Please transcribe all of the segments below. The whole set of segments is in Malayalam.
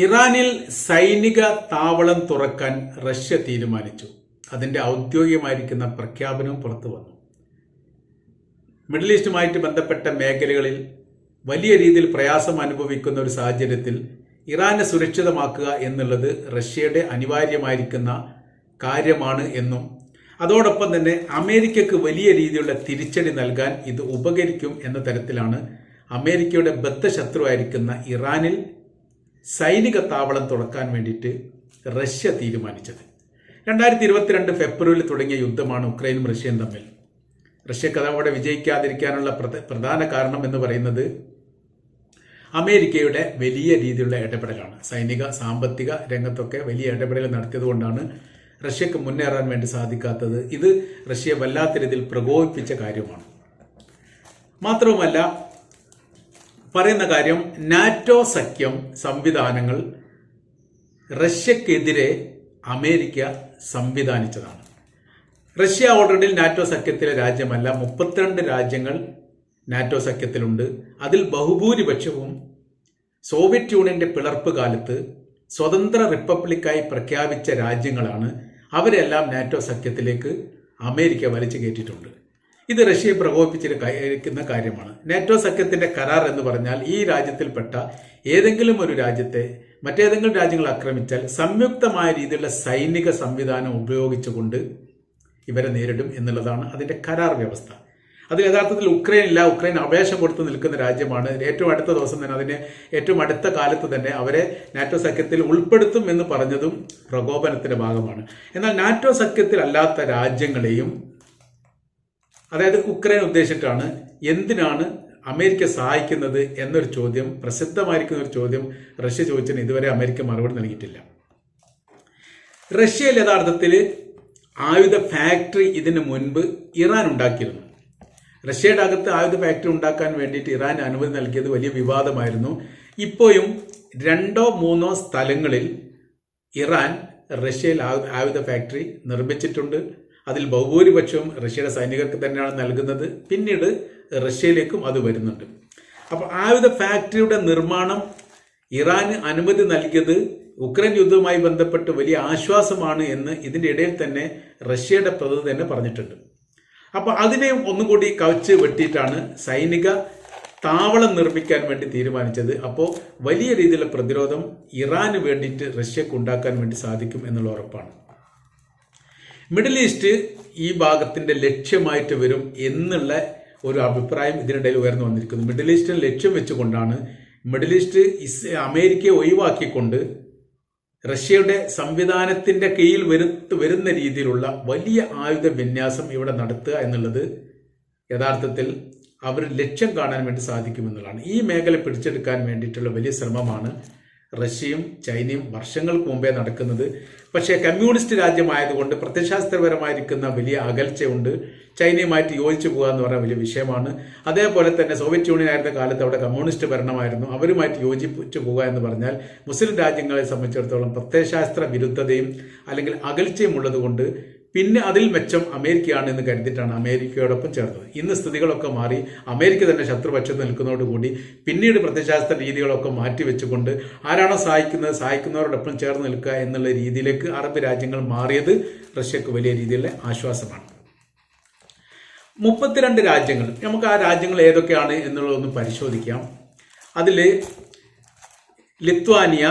ഇറാനിൽ സൈനിക താവളം തുറക്കാൻ റഷ്യ തീരുമാനിച്ചു. അതിന്റെ ഔദ്യോഗികമായിരിക്കുന്ന പ്രഖ്യാപനവും പുറത്തു വന്നു. മിഡിൽ ഈസ്റ്റുമായിട്ട് ബന്ധപ്പെട്ട മേഖലകളിൽ വലിയ രീതിയിൽ പ്രയാസം അനുഭവിക്കുന്ന ഒരു സാഹചര്യത്തിൽ ഇറാനെ സുരക്ഷിതമാക്കുക എന്നുള്ളത് റഷ്യയുടെ അനിവാര്യമായിരിക്കുന്ന കാര്യമാണ് എന്നും അതോടൊപ്പം തന്നെ അമേരിക്കക്ക് വലിയ രീതിയിലുള്ള തിരിച്ചടി നൽകാൻ ഇത് ഉപകരിക്കും എന്ന തരത്തിലാണ് അമേരിക്കയുടെ ബദ്ധശത്രുവായിരിക്കുന്ന ഇറാനിൽ സൈനിക താവളം തുറക്കാൻ വേണ്ടിയിട്ട് റഷ്യ തീരുമാനിച്ചത്. 2022 ഫെബ്രുവരിയിൽ തുടങ്ങിയ യുദ്ധമാണ് ഉക്രൈനും റഷ്യയും തമ്മിൽ. റഷ്യക്ക് അതവിടെ വിജയിക്കാതിരിക്കാനുള്ള പ്രധാന കാരണം എന്ന് പറയുന്നത് അമേരിക്കയുടെ വലിയ രീതിയിലുള്ള ഇടപെടലാണ്. സൈനിക സാമ്പത്തിക രംഗത്തൊക്കെ വലിയ ഇടപെടൽ നടത്തിയതുകൊണ്ടാണ് റഷ്യക്ക് മുന്നേറാൻ വേണ്ടി സാധിക്കാത്തത്. ഇത് റഷ്യയെ വല്ലാത്ത രീതിയിൽ പ്രകോപിപ്പിച്ച കാര്യമാണ്. മാത്രവുമല്ല, പറയുന്ന കാര്യം നാറ്റോ സഖ്യം സംവിധാനങ്ങൾ റഷ്യക്കെതിരെ അമേരിക്ക സംവിധാനിച്ചതാണ്. റഷ്യ ഓൾറെഡി നാറ്റോ സഖ്യത്തിലെ രാജ്യമല്ല. 32 രാജ്യങ്ങൾ നാറ്റോ സഖ്യത്തിലുണ്ട്. അതിൽ ബഹുഭൂരിപക്ഷവും സോവിയറ്റ് യൂണിയന്റെ പിളർപ്പ് കാലത്ത് സ്വതന്ത്ര റിപ്പബ്ലിക്കായി പ്രഖ്യാപിച്ച രാജ്യങ്ങളാണ്. അവരെല്ലാം നാറ്റോ സഖ്യത്തിലേക്ക് അമേരിക്ക വലിച്ചു കയറ്റിയിട്ടുണ്ട്. ഇത് റഷ്യയെ പ്രകോപിപ്പിച്ചിരിക്കുന്ന കാര്യമാണ്. നാറ്റോ സഖ്യത്തിന്റെ കരാർ എന്ന് പറഞ്ഞാൽ ഈ രാജ്യത്തിൽപ്പെട്ട ഏതെങ്കിലും ഒരു രാജ്യത്തെ മറ്റേതെങ്കിലും രാജ്യങ്ങൾ ആക്രമിച്ചാൽ സംയുക്തമായ രീതിയിലുള്ള സൈനിക സംവിധാനം ഉപയോഗിച്ചുകൊണ്ട് ഇവരെ നേരിടും എന്നുള്ളതാണ് അതിന്റെ കരാർ വ്യവസ്ഥ. അത് യഥാർത്ഥത്തിൽ ഉക്രൈൻ ഇല്ല. ഉക്രൈൻ അപേക്ഷ കൊടുത്ത് നിൽക്കുന്ന രാജ്യമാണ്. ഏറ്റവും അടുത്ത ദിവസം തന്നെ അതിന് ഏറ്റവും അടുത്ത കാലത്ത് തന്നെ അവരെ നാറ്റോ സഖ്യത്തിൽ ഉൾപ്പെടുത്തും എന്ന് പറഞ്ഞതും പ്രകോപനത്തിന്റെ ഭാഗമാണ്. എന്നാൽ നാറ്റോ സഖ്യത്തിൽ അല്ലാത്ത രാജ്യങ്ങളെയും, അതായത് ഉക്രൈൻ ഉദ്ദേശിച്ചിട്ടാണ് എന്തിനാണ് അമേരിക്ക സഹായിക്കുന്നത് എന്നൊരു ചോദ്യം, പ്രസിദ്ധമായിരിക്കുന്ന ഒരു ചോദ്യം റഷ്യ ചോദിച്ചതിന് ഇതുവരെ അമേരിക്ക മറുപടി നൽകിയിട്ടില്ല. റഷ്യയിൽ യഥാർത്ഥത്തിൽ ആയുധ ഫാക്ടറി ഇതിനു മുൻപ് ഇറാൻ ഉണ്ടാക്കിയിരുന്നു. റഷ്യയുടെ അകത്ത് ആയുധ ഫാക്ടറി ഉണ്ടാക്കാൻ വേണ്ടിയിട്ട് ഇറാൻ അനുമതി നൽകിയത് വലിയ വിവാദമായിരുന്നു. ഇപ്പോഴും 2-3 സ്ഥലങ്ങളിൽ ഇറാൻ റഷ്യയിൽ ആയുധ ഫാക്ടറി നിർമ്മിച്ചിട്ടുണ്ട്. അതിൽ ബഹുഭൂരിപക്ഷവും റഷ്യയുടെ സൈനികർക്ക് തന്നെയാണ് നൽകുന്നത്. പിന്നീട് റഷ്യയിലേക്കും അത് വരുന്നുണ്ട്. അപ്പോൾ ആയുധ ഫാക്ടറിയുടെ നിർമ്മാണം ഇറാന് അനുമതി നൽകിയത് ഉക്രൈൻ യുദ്ധവുമായി ബന്ധപ്പെട്ട് വലിയ ആശ്വാസമാണ് എന്ന് ഇതിന്റെ ഇടയിൽ തന്നെ റഷ്യയുടെ പ്രതിനിധി തന്നെ പറഞ്ഞിട്ടുണ്ട്. അപ്പോൾ അതിനെ ഒന്നുകൂടി കവച്ച് വെട്ടിയിട്ടാണ് സൈനിക താവളം നിർമ്മിക്കാൻ വേണ്ടി തീരുമാനിച്ചത്. അപ്പോൾ വലിയ രീതിയിലുള്ള പ്രതിരോധം ഇറാന് വേണ്ടിയിട്ട് റഷ്യക്ക് ഉണ്ടാക്കാൻ വേണ്ടി സാധിക്കും എന്നുള്ള ഉറപ്പാണ്. മിഡിൽ ഈസ്റ്റ് ഈ ഭാഗത്തിന്റെ ലക്ഷ്യമായിട്ട് വരും എന്നുള്ള ഒരു അഭിപ്രായം ഇതിനിടയിൽ ഉയർന്നു വന്നിരിക്കുന്നു. മിഡിൽ ഈസ്റ്റിനെ ലക്ഷ്യം വെച്ചുകൊണ്ടാണ് മിഡിൽ ഈസ്റ്റ് അമേരിക്കയെ ഒഴിവാക്കിക്കൊണ്ട് റഷ്യയുടെ സംവിധാനത്തിന്റെ കീഴിൽ വരുന്ന രീതിയിലുള്ള വലിയ ആയുധ വിന്യാസം ഇവിടെ നടത്തുക എന്നുള്ളത് യഥാർത്ഥത്തിൽ അവർ ലക്ഷ്യം കാണാൻ വേണ്ടി സാധിക്കുമെന്നുള്ളതാണ്. ഈ മേഖല പിടിച്ചെടുക്കാൻ വേണ്ടിയിട്ടുള്ള വലിയ ശ്രമമാണ് റഷ്യയും ചൈനയും വർഷങ്ങൾക്ക് മുമ്പേ നടക്കുന്നത്. പക്ഷേ കമ്മ്യൂണിസ്റ്റ് രാജ്യമായതുകൊണ്ട് പ്രത്യയശാസ്ത്രപരമായിരിക്കുന്ന വലിയ അകൽച്ചയുണ്ട്. ചൈനയുമായിട്ട് യോജിച്ചു പോകുക എന്ന് പറയുന്ന വലിയ വിഷയമാണ്. അതേപോലെ തന്നെ സോവിയറ്റ് യൂണിയൻ ആയിരുന്ന കാലത്ത് അവിടെ കമ്മ്യൂണിസ്റ്റ് ഭരണമായിരുന്നു. അവരുമായിട്ട് യോജിച്ചു പോകുക എന്ന് പറഞ്ഞാൽ മുസ്ലിം രാജ്യങ്ങളെ സംബന്ധിച്ചിടത്തോളം പ്രത്യയശാസ്ത്ര വിരുദ്ധതയും അല്ലെങ്കിൽ അകൽച്ചയും ഉള്ളതുകൊണ്ട് പിന്നെ അതിൽ മെച്ചം അമേരിക്കയാണ് എന്ന് കരുതിയിട്ടാണ് അമേരിക്കയോടൊപ്പം ചേർന്നത്. ഇന്ന് സ്ഥിതികളൊക്കെ മാറി അമേരിക്ക തന്നെ ശത്രുപക്ഷത്ത് നിൽക്കുന്നതോടുകൂടി പിന്നീട് പ്രത്യയശാസ്ത്ര രീതികളൊക്കെ മാറ്റിവെച്ചുകൊണ്ട് ആരാണോ സഹായിക്കുന്നവരോടൊപ്പം ചേർന്ന് നിൽക്കുക എന്നുള്ള രീതിയിലേക്ക് അറബ് രാജ്യങ്ങൾ മാറിയത് റഷ്യക്ക് വലിയ രീതിയിലുള്ള ആശ്വാസമാണ്. 32 രാജ്യങ്ങൾ, നമുക്ക് ആ രാജ്യങ്ങൾ ഏതൊക്കെയാണ് എന്നുള്ളതൊന്ന് പരിശോധിക്കാം. അതിൽ Lithuania,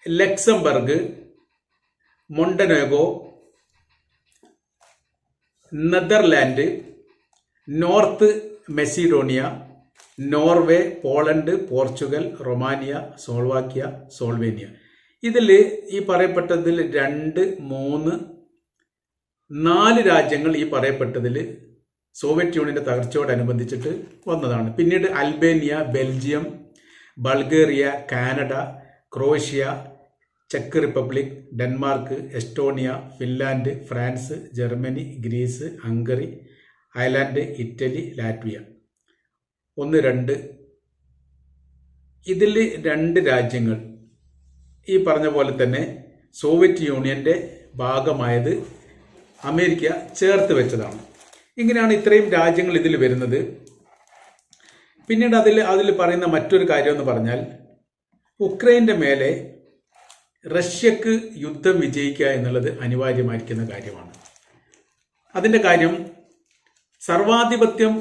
Luxembourg, Montenegro, Netherland, North Macedonia, Norway, Poland, Portugal, Romania, Slovakia, Slovenia. ഇതിൽ ഈ പറയപ്പെട്ടതിൽ 2, 3, 4 രാജ്യങ്ങൾ ഈ പറയപ്പെട്ടതിൽ സോവിയറ്റ് യൂണിയന്റെ തകർച്ചയോടനുബന്ധിച്ചിട്ട് വന്നതാണ്. പിന്നീട് Albania, Belgium, Bulgaria, Canada, Croatia, ചെക്ക് Republic, Denmark, Estonia, Finland, France, Germany, Greece, Hungary, Ireland, Italy, Latvia. 1, 2 ഇതിൽ 2 രാജ്യങ്ങൾ ഈ പറഞ്ഞ പോലെ തന്നെ സോവിയറ്റ് യൂണിയന്റെ ഭാഗമായത് അമേരിക്ക ചേർത്ത് വെച്ചതാണ്. ഇങ്ങനെയാണ് ഇത്രയും രാജ്യങ്ങൾ ഇതിൽ വരുന്നത്. പിന്നീട് അതിൽ പറയുന്ന മറ്റൊരു കാര്യം എന്ന് പറഞ്ഞാൽ ഉക്രൈൻ്റെ മേലെ റഷ്യക്ക് യുദ്ധം വിജയിക്കുക എന്നുള്ളത് അനിവാര്യമായിരിക്കുന്ന കാര്യമാണ്. അതിൻ്റെ കാര്യം സർവാധിപത്യം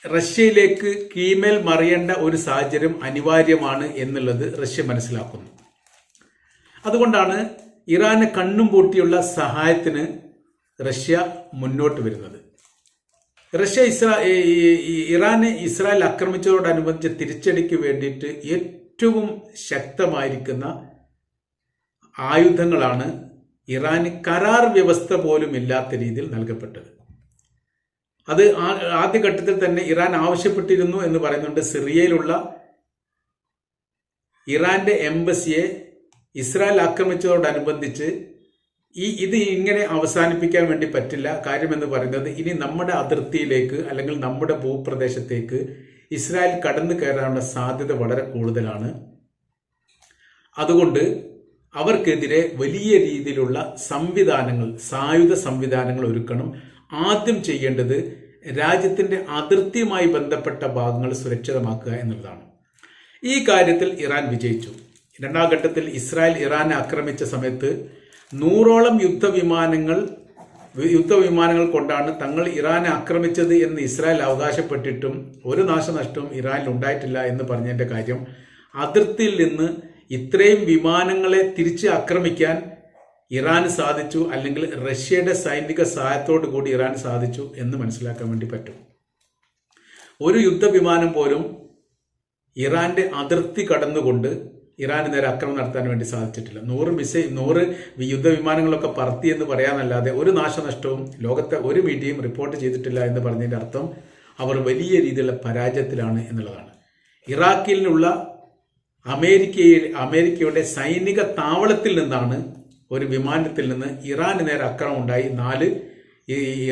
റഷ്യയിലേക്ക് കീഴ്മേൽ മറിയേണ്ട ഒരു സാഹചര്യം അനിവാര്യമാണ് എന്നുള്ളത് റഷ്യ മനസ്സിലാക്കുന്നു. അതുകൊണ്ടാണ് ഇറാന് കണ്ണും പൂട്ടിയുള്ള സഹായത്തിന് റഷ്യ മുന്നോട്ട് വരുന്നത്. ഇറാനെ ഇസ്രായേൽ ആക്രമിച്ചതോടനുബന്ധിച്ച് തിരിച്ചടിക്ക് വേണ്ടിയിട്ട് ഏറ്റവും ശക്തമായിരിക്കുന്ന ആയുധങ്ങളാണ് ഇറാന് കരാർ വ്യവസ്ഥ പോലും ഇല്ലാത്ത രീതിയിൽ നൽകപ്പെട്ടത്. അത് ആദ്യഘട്ടത്തിൽ തന്നെ ഇറാൻ ആവശ്യപ്പെട്ടിരുന്നു എന്ന് പറയുന്നുണ്ട്. സിറിയയിലുള്ള ഇറാന്റെ എംബസിയെ ഇസ്രായേൽ ആക്രമിച്ചതോടനുബന്ധിച്ച് ഇത് ഇങ്ങനെ അവസാനിപ്പിക്കാൻ വേണ്ടി പറ്റില്ല. കാര്യമെന്ന് പറയുന്നത് ഇനി നമ്മുടെ അതിർത്തിയിലേക്ക് അല്ലെങ്കിൽ നമ്മുടെ ഭൂപ്രദേശത്തേക്ക് ഇസ്രായേൽ കടന്നു കയറാനുള്ള സാധ്യത വളരെ കൂടുതലാണ്. അതുകൊണ്ട് അവർക്കെതിരെ വലിയ രീതിയിലുള്ള സംവിധാനങ്ങൾ, സായുധ സംവിധാനങ്ങൾ ഒരുക്കണം. ആദ്യം ചെയ്യേണ്ടത് രാജ്യത്തിന്റെ അതിർത്തിയുമായി ബന്ധപ്പെട്ട ഭാഗങ്ങൾ സുരക്ഷിതമാക്കുക എന്നുള്ളതാണ്. ഈ കാര്യത്തിൽ ഇറാൻ വിജയിച്ചു. രണ്ടാം ഘട്ടത്തിൽ ഇസ്രായേൽ ഇറാനെ ആക്രമിച്ച സമയത്ത് 100ഓളം യുദ്ധവിമാനങ്ങൾ കൊണ്ടാണ് തങ്ങൾ ഇറാനെ ആക്രമിച്ചത് എന്ന് ഇസ്രായേൽ അവകാശപ്പെട്ടിട്ടും ഒരു നാശനഷ്ടവും ഇറാനിൽ ഉണ്ടായിട്ടില്ല എന്ന് പറഞ്ഞതിന്റെ കാര്യം, അതിർത്തിയിൽ നിന്ന് ഇത്രയും വിമാനങ്ങളെ തിരിച്ച് ആക്രമിക്കാൻ ഇറാന് സാധിച്ചു, അല്ലെങ്കിൽ റഷ്യയുടെ സൈനിക സഹായത്തോടു കൂടി ഇറാൻ സാധിച്ചു എന്ന് മനസ്സിലാക്കാൻ വേണ്ടി പറ്റും. ഒരു യുദ്ധവിമാനം പോലും ഇറാന്റെ അതിർത്തി കടന്നുകൊണ്ട് ഇറാന് നേരെ ആക്രമണം നടത്താൻ വേണ്ടി സാധിച്ചിട്ടില്ല. 100 യുദ്ധവിമാനങ്ങളൊക്കെ പറത്തി എന്ന് പറയാനല്ലാതെ ഒരു നാശനഷ്ടവും ലോകത്തെ ഒരു മീഡിയയും റിപ്പോർട്ട് ചെയ്തിട്ടില്ല എന്ന് പറഞ്ഞതിന്റെ അർത്ഥം അവർ വലിയ രീതിയിലുള്ള പരാജയത്തിലാണ് എന്നുള്ളതാണ്. ഇറാഖിലുള്ള അമേരിക്കയുടെ സൈനിക താവളത്തിൽ നിന്നാണ് ഒരു വിമാനത്തിൽ നിന്ന് ഇറാന് നേരെ ആക്രമണം ഉണ്ടായി 4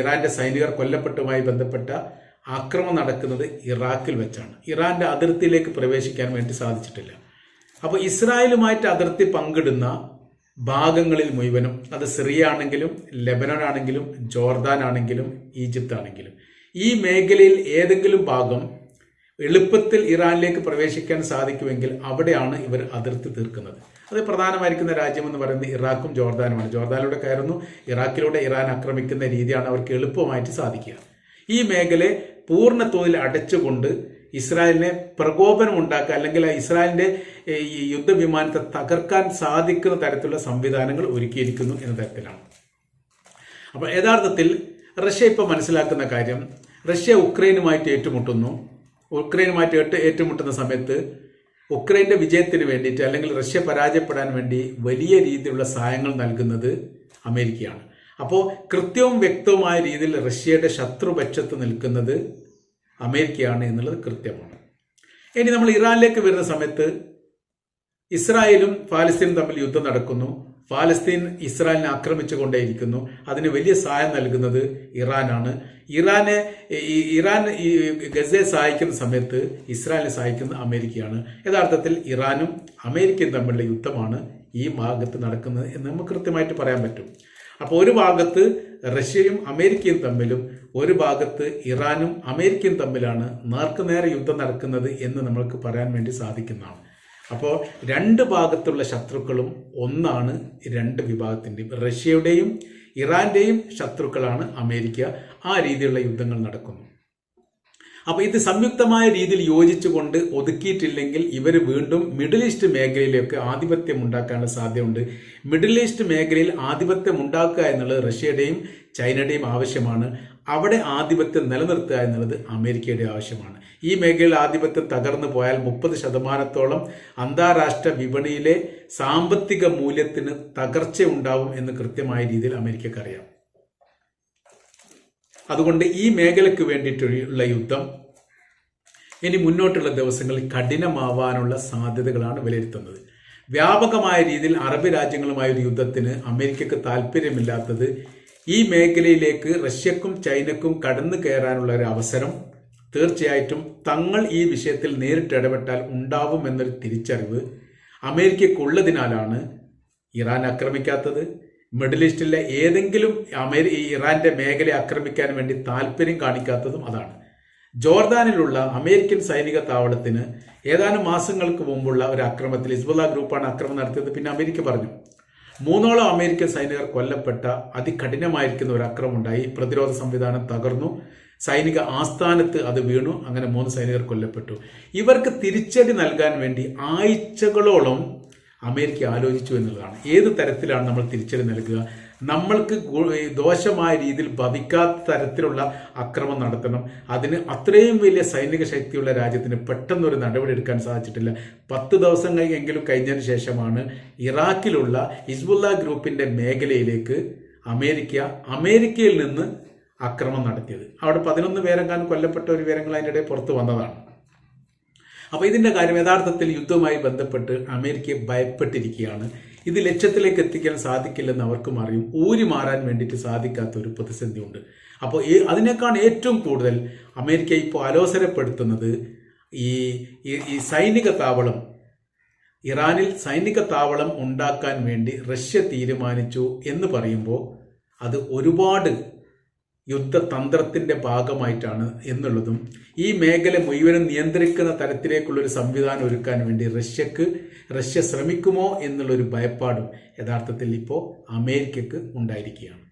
ഇറാന്റെ സൈനികർ കൊല്ലപ്പെട്ടുമായി ബന്ധപ്പെട്ട ആക്രമണം നടക്കുന്നത് ഇറാഖിൽ വെച്ചാണ്. ഇറാന്റെ അതിർത്തിയിലേക്ക് പ്രവേശിക്കാൻ വേണ്ടി സാധിച്ചിട്ടില്ല. അപ്പോൾ ഇസ്രായേലുമായിട്ട് അതിർത്തി പങ്കിടുന്ന ഭാഗങ്ങളിൽ മുഴുവനും, അത് സിറിയ ആണെങ്കിലും ലെബനൻ ആണെങ്കിലും ജോർദാൻ ആണെങ്കിലും ഈജിപ്ത് ആണെങ്കിലും, ഈ മേഖലയിൽ ഏതെങ്കിലും ഭാഗം എളുപ്പത്തിൽ ഇറാനിലേക്ക് പ്രവേശിക്കാൻ സാധിക്കുമെങ്കിൽ അവിടെയാണ് ഇവർ അതിർത്തി തീർക്കുന്നത്. അത് പ്രധാനമായിരിക്കുന്ന രാജ്യം എന്ന് പറയുന്നത് ഇറാഖും ജോർദാനുമാണ്. ജോർദാനിലൂടെ കയറുന്നു, ഇറാഖിലൂടെ ഇറാൻ ആക്രമിക്കുന്ന രീതിയാണ് അവർക്ക് എളുപ്പമായിട്ട് സാധിക്കുക. ഈ മേഖലയെ പൂർണ്ണ തോതിൽ അടച്ചുകൊണ്ട് ഇസ്രായേലിനെ പ്രകോപനം ഉണ്ടാക്കുക, അല്ലെങ്കിൽ ഇസ്രായേലിന്റെ ഈ യുദ്ധവിമാനത്തെ തകർക്കാൻ സാധിക്കുന്ന തരത്തിലുള്ള സംവിധാനങ്ങൾ ഒരുക്കിയിരിക്കുന്നു എന്ന തരത്തിലാണ്. അപ്പോൾ യഥാർത്ഥത്തിൽ റഷ്യ ഇപ്പോൾ മനസ്സിലാക്കുന്ന കാര്യം, റഷ്യ ഉക്രൈനുമായിട്ട് ഏറ്റുമുട്ടുന്ന സമയത്ത് ഉക്രൈന്റെ വിജയത്തിന് വേണ്ടിയിട്ട്, അല്ലെങ്കിൽ റഷ്യ പരാജയപ്പെടാൻ വേണ്ടി വലിയ രീതിയിലുള്ള സഹായങ്ങൾ നൽകുന്നത് അമേരിക്കയാണ്. അപ്പോൾ കൃത്യവും വ്യക്തവുമായ രീതിയിൽ റഷ്യയുടെ ശത്രുപക്ഷത്ത് നിൽക്കുന്നത് അമേരിക്കയാണ് എന്നുള്ളത് കൃത്യമാണ്. ഇനി നമ്മൾ ഇറാനിലേക്ക് വരുന്ന സമയത്ത് ഇസ്രായേലും ഫലസ്തീനും തമ്മിൽ യുദ്ധം നടക്കുന്നു. ഫലസ്തീൻ ഇസ്രായേലിനെ ആക്രമിച്ചുകൊണ്ടേയിരിക്കുന്നു. അതിന് വലിയ സഹായം നൽകുന്നത് ഇറാനാണ്. ഇറാൻ ഗസയെ സഹായിക്കുന്ന സമയത്ത് ഇസ്രായേലിനെ സഹായിക്കുന്നത് അമേരിക്കയാണ്. യഥാർത്ഥത്തിൽ ഇറാനും അമേരിക്കയും തമ്മിലുള്ള യുദ്ധമാണ് ഈ ഭാഗത്ത് നടക്കുന്നത് എന്ന് നമുക്ക് കൃത്യമായിട്ട് പറയാൻ പറ്റും. അപ്പോൾ ഒരു ഭാഗത്ത് റഷ്യയും അമേരിക്കയും തമ്മിലും, ഒരു ഭാഗത്ത് ഇറാനും അമേരിക്കയും തമ്മിലാണ് നേർക്കുനേരെ യുദ്ധം നടക്കുന്നത് എന്ന് നമ്മൾക്ക് പറയാൻ വേണ്ടി സാധിക്കുന്നതാണ്. അപ്പോൾ രണ്ട് ഭാഗത്തുള്ള ശത്രുക്കളും ഒന്നാണ്. രണ്ട് വിഭാഗത്തിൻ്റെയും, റഷ്യയുടെയും ഇറാന്റെയും ശത്രുക്കളാണ് അമേരിക്ക. ആ രീതിയിലുള്ള യുദ്ധങ്ങൾ നടക്കുന്നു. അപ്പോൾ ഇത് സംയുക്തമായ രീതിയിൽ യോജിച്ചുകൊണ്ട് ഒതുക്കിയിട്ടില്ലെങ്കിൽ ഇവർ വീണ്ടും മിഡിൽ ഈസ്റ്റ് മേഖലയിലേക്ക് ആധിപത്യം ഉണ്ടാക്കാനുള്ള സാധ്യതയുണ്ട്. മിഡിൽ ഈസ്റ്റ് മേഖലയിൽ ആധിപത്യം ഉണ്ടാക്കുക എന്നുള്ളത് റഷ്യയുടെയും ചൈനയുടെയും ആവശ്യമാണ്. അവിടെ ആധിപത്യം നിലനിർത്തുക എന്നുള്ളത് അമേരിക്കയുടെ ആവശ്യമാണ്. ഈ മേഖലയിൽ ആധിപത്യം തകർന്നു പോയാൽ 30% അന്താരാഷ്ട്ര വിപണിയിലെ സാമ്പത്തിക മൂല്യത്തിന് തകർച്ച ഉണ്ടാവും എന്ന് കൃത്യമായ രീതിയിൽ അമേരിക്കക്കറിയാം. അതുകൊണ്ട് ഈ മേഖലയ്ക്ക് വേണ്ടിയിട്ടുള്ള യുദ്ധം ഇനി മുന്നോട്ടുള്ള ദിവസങ്ങളിൽ കഠിനമാവാനുള്ള സാധ്യതകളാണ് വിലയിരുത്തുന്നത്. വ്യാപകമായ രീതിയിൽ അറബ് രാജ്യങ്ങളുമായ ഒരു യുദ്ധത്തിന് അമേരിക്കക്ക് താല്പര്യമില്ലാത്തത് ഈ മേഖലയിലേക്ക് റഷ്യക്കും ചൈനക്കും കടന്നു കയറാനുള്ള ഒരു അവസരം തീർച്ചയായിട്ടും തങ്ങൾ ഈ വിഷയത്തിൽ നേരിട്ട് ഇടപെട്ടാൽ ഉണ്ടാവുമെന്നൊരു തിരിച്ചറിവ് അമേരിക്കക്കുള്ളതിനാലാണ് ഇറാൻ ആക്രമിക്കാത്തത്. മിഡിൽ ഈസ്റ്റിലെ ഏതെങ്കിലും ഇറാന്റെ മേഖലയെ ആക്രമിക്കാൻ വേണ്ടി താല്പര്യം കാണിക്കാത്തതും അതാണ്. ജോർദാനിലുള്ള അമേരിക്കൻ സൈനിക താവളത്തിന് ഏതാനും മാസങ്ങൾക്ക് മുമ്പുള്ള ഒരു അക്രമത്തിൽ ഹിസ്ബുള്ള ഗ്രൂപ്പാണ് ആക്രമണം നടത്തിയത്. പിന്നെ അമേരിക്ക പറഞ്ഞു 3ഓളം അമേരിക്കൻ സൈനികർ കൊല്ലപ്പെട്ട അതികഠിനമായിരിക്കുന്ന ഒരു ആക്രമണം ഉണ്ടായി. പ്രതിരോധ സംവിധാനം തകർന്നു, സൈനിക ആസ്ഥാനത്ത് അത് വീണു, അങ്ങനെ 3 സൈനികർ കൊല്ലപ്പെട്ടു. ഇവർക്ക് തിരിച്ചടി നൽകാൻ വേണ്ടി ആഴ്ചകളോളം അമേരിക്ക ആലോചിച്ചു എന്നുള്ളതാണ്. ഏത് തരത്തിലാണ് നമ്മൾ തിരിച്ചടി നൽകുക, നമ്മൾക്ക് ദോഷമായ രീതിയിൽ ഭവിക്കാത്ത തരത്തിലുള്ള അക്രമം നടത്തണം. അതിന് അത്രയും വലിയ സൈനിക ശക്തിയുള്ള രാജ്യത്തിന് പെട്ടെന്നൊരു നടപടി എടുക്കാൻ സാധിച്ചിട്ടില്ല. 10 ദിവസങ്ങൾ എങ്കിലും കഴിഞ്ഞതിന് ശേഷമാണ് ഇറാഖിലുള്ള ഹിസ്ബുള്ള ഗ്രൂപ്പിന്റെ മേഖലയിലേക്ക് അമേരിക്കയിൽ നിന്ന് ആക്രമണം നടത്തിയത്. അവിടെ 11 പേരെങ്ങാനും കൊല്ലപ്പെട്ട ഒരു വിവരങ്ങൾ അതിൻ്റെ ഇടയിൽ പുറത്തു വന്നതാണ്. അപ്പോൾ ഇതിന്റെ കാര്യം യഥാർത്ഥത്തിൽ യുദ്ധവുമായി ബന്ധപ്പെട്ട് അമേരിക്കയെ ഭയപ്പെട്ടിരിക്കുകയാണ്. ഇത് ലക്ഷ്യത്തിലേക്ക് എത്തിക്കാൻ സാധിക്കില്ലെന്ന് അവർക്കും അറിയും. ഊരി മാറാൻ വേണ്ടിയിട്ട് സാധിക്കാത്ത ഒരു പ്രതിസന്ധി ഉണ്ട്. അപ്പോൾ അതിനേക്കാൾ ഏറ്റവും കൂടുതൽ അമേരിക്ക ഇപ്പോൾ അലോസരപ്പെടുത്തുന്നത് ഈ സൈനിക താവളം, ഇറാനിൽ സൈനിക താവളം ഉണ്ടാക്കാൻ വേണ്ടി റഷ്യ തീരുമാനിച്ചു എന്ന് പറയുമ്പോൾ അത് ഒരുപാട് യുദ്ധതന്ത്രത്തിന്റെ ഭാഗമായിട്ടാണ് എന്നുള്ളതും ഈ മേഖല മുഴുവനും നിയന്ത്രിക്കുന്ന തരത്തിലേക്കുള്ളൊരു സംവിധാനം ഒരുക്കാൻ വേണ്ടി റഷ്യ ശ്രമിക്കുമോ എന്നുള്ളൊരു ഭയപ്പാടും യഥാർത്ഥത്തിൽ ഇപ്പോൾ അമേരിക്കക്ക് ഉണ്ടായിരിക്കുകയാണ്.